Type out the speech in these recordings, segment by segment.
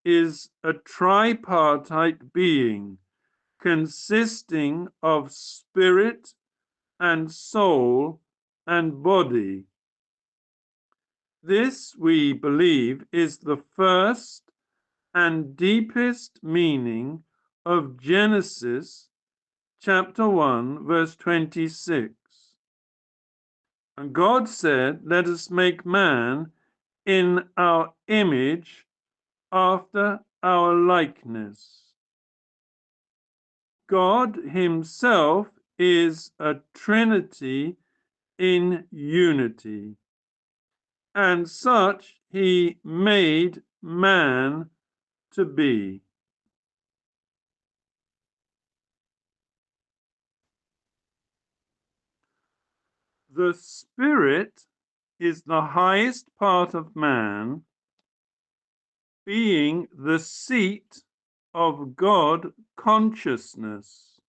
is a tripartite being consisting of spirit and soul and body. This, we believe, is the first and deepest meaning of Genesis chapter 1, verse 26. And God said, "Let us make man in our image, after our likeness." God himself is a Trinity in unity, and such he made man to be. The spirit is the highest part of man, being the seat of God consciousness.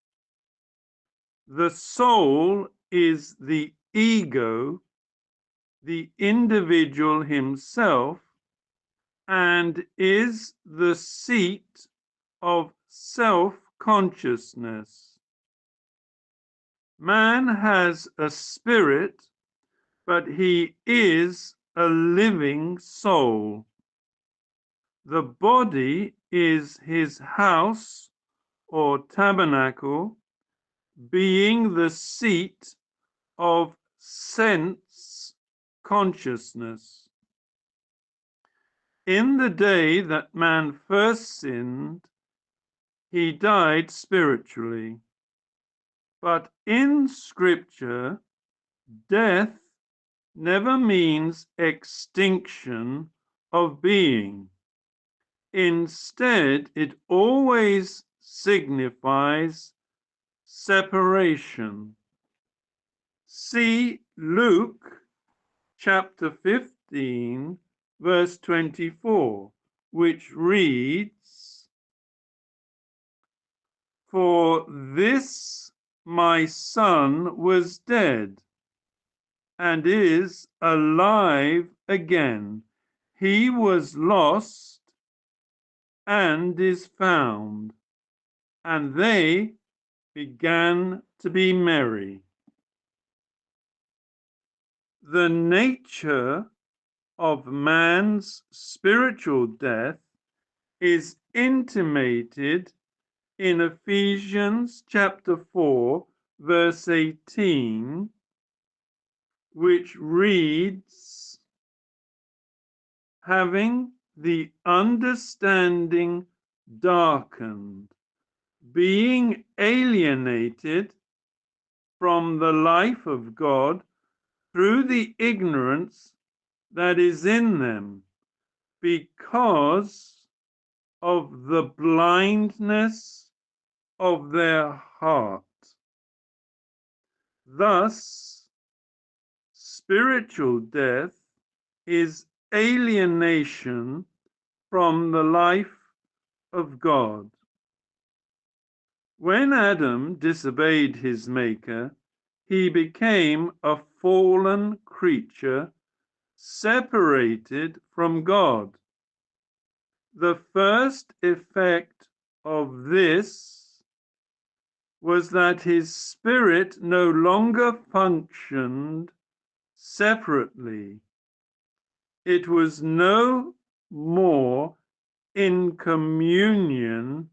The soul is the ego, the individual himself, and is the seat of self-consciousness. Man has a spirit, but he is a living soul. The body is his house or tabernacle, being the seat of sense consciousness. In the day that man first sinned, he died spiritually. But in Scripture, death never means extinction of being. Instead, it always signifies separation. See Luke chapter 15, verse 24, which reads, "For this my son was dead, and is alive again. He was lost, and is found." And they began to be merry. The nature of man's spiritual death is intimated in Ephesians chapter 4, verse 18, which reads, "Having the understanding darkened, being alienated from the life of God through the ignorance that is in them, because of the blindness of their heart." Thus, spiritual death is alienation from the life of God. When Adam disobeyed his Maker, he became a fallen creature separated from God. The first effect of this was that his spirit no longer functioned separately. It was no more in communion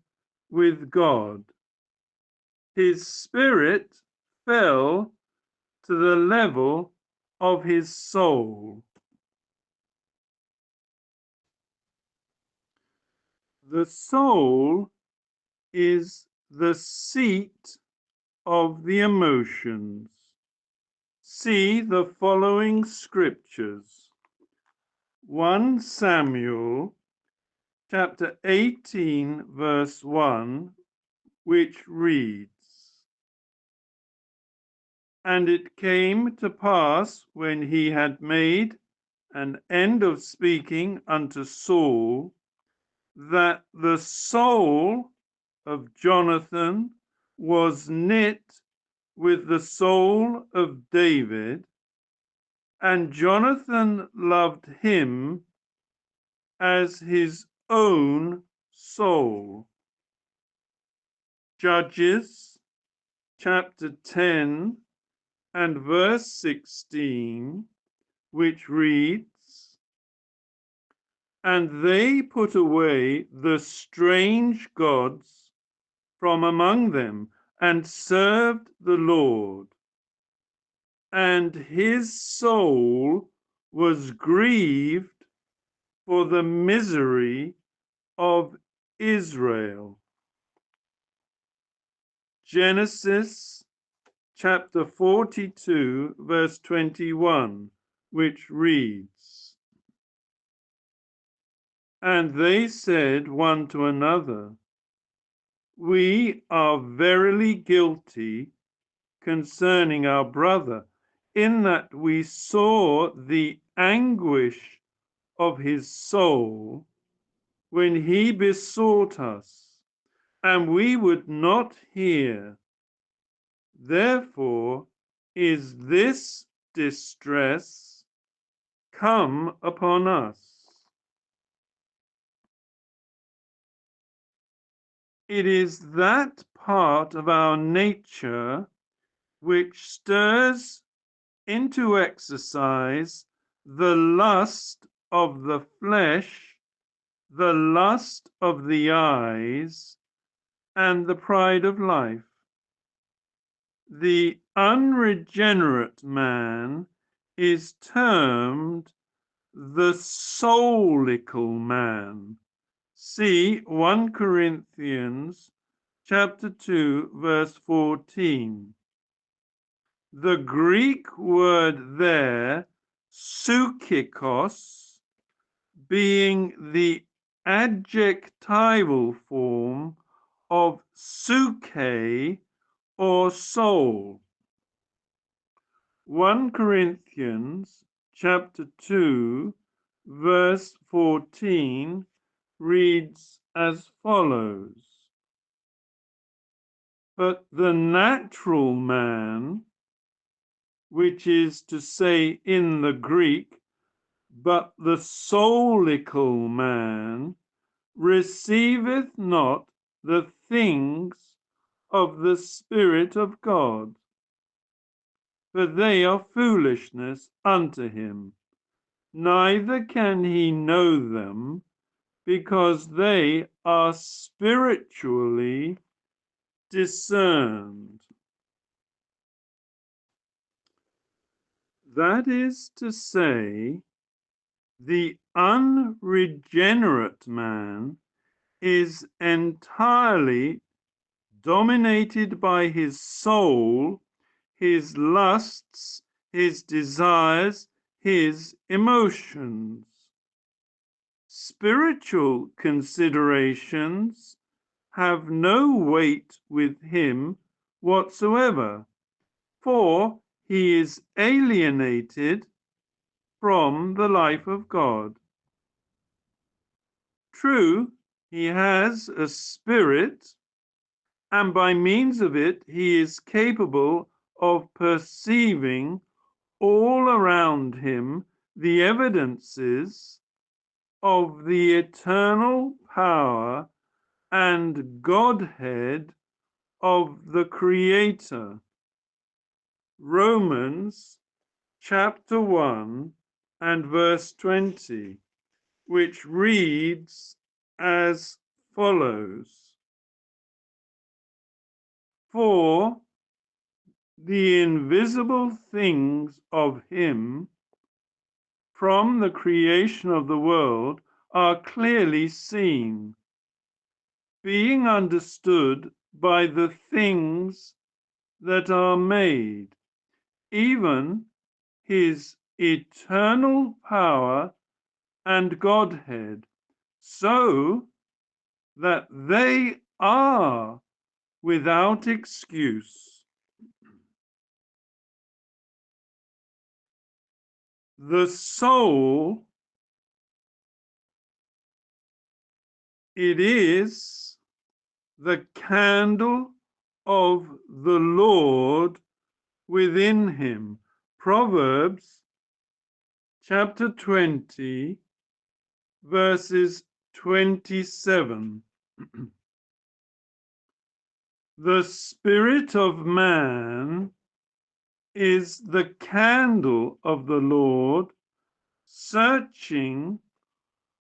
with God. His spirit fell to the level of his soul. The soul is the seat of the emotions. See the following scriptures. 1 Samuel chapter 18, verse 1, which reads, "And it came to pass, when he had made an end of speaking unto Saul, that the soul of Jonathan was knit with the soul of David, and Jonathan loved him as his own soul. Judges chapter 10 and verse 16, which reads, "And they put away the strange gods from among them and served the Lord. And his soul was grieved for the misery of Israel." Genesis chapter 42, verse 21, which reads, "And they said one to another, We are verily guilty concerning our brother, in that we saw the anguish of his soul when he besought us, and we would not hear. Therefore is this distress come upon us." It is that part of our nature which stirs into exercise the lust of the flesh, the lust of the eyes, and the pride of life. The unregenerate man is termed the soulical man. See 1 Corinthians chapter 2, verse 14. The Greek word there, psychikos, being the adjectival form of psyche or soul. 1 Corinthians chapter 2, verse 14 reads as follows: "But the natural man," which is to say in the Greek, "but the soulical man, receiveth not the things of the Spirit of God, for they are foolishness unto him, neither can he know them, because they are spiritually discerned." That is to say, the unregenerate man is entirely dominated by his soul, his lusts, his desires, his emotions. Spiritual considerations have no weight with him whatsoever, for he is alienated from the life of God. True, he has a spirit, and by means of it he is capable of perceiving all around him the evidences of the eternal power and Godhead of the Creator. Romans chapter 1 and verse 20, which reads as follows: "For the invisible things of him from the creation of the world are clearly seen, being understood by the things that are made, even his eternal power and Godhead, so that they are without excuse." The soul, it is the candle of the Lord within him. Proverbs chapter 20, verses 27. The spirit of man is the candle of the Lord, searching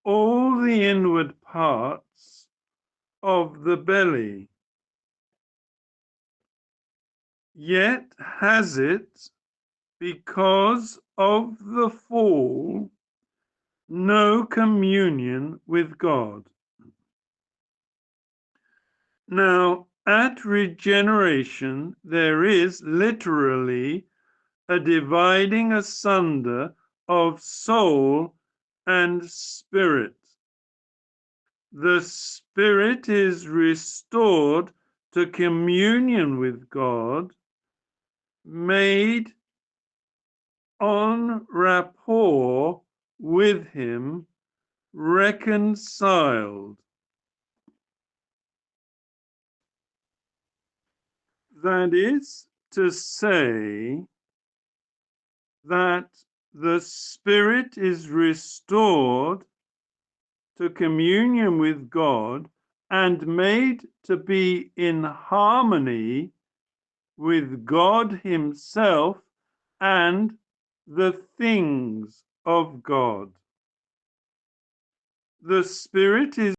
all the inward parts of the belly. Yet has it, because of the fall, no communion with God. Now, at regeneration, there is literally a dividing asunder of soul and spirit. The spirit is restored to communion with God, made en rapport with Him, reconciled. That is to say, that the spirit is restored to communion with God and made to be in harmony with God Himself and the things of God. The spirit is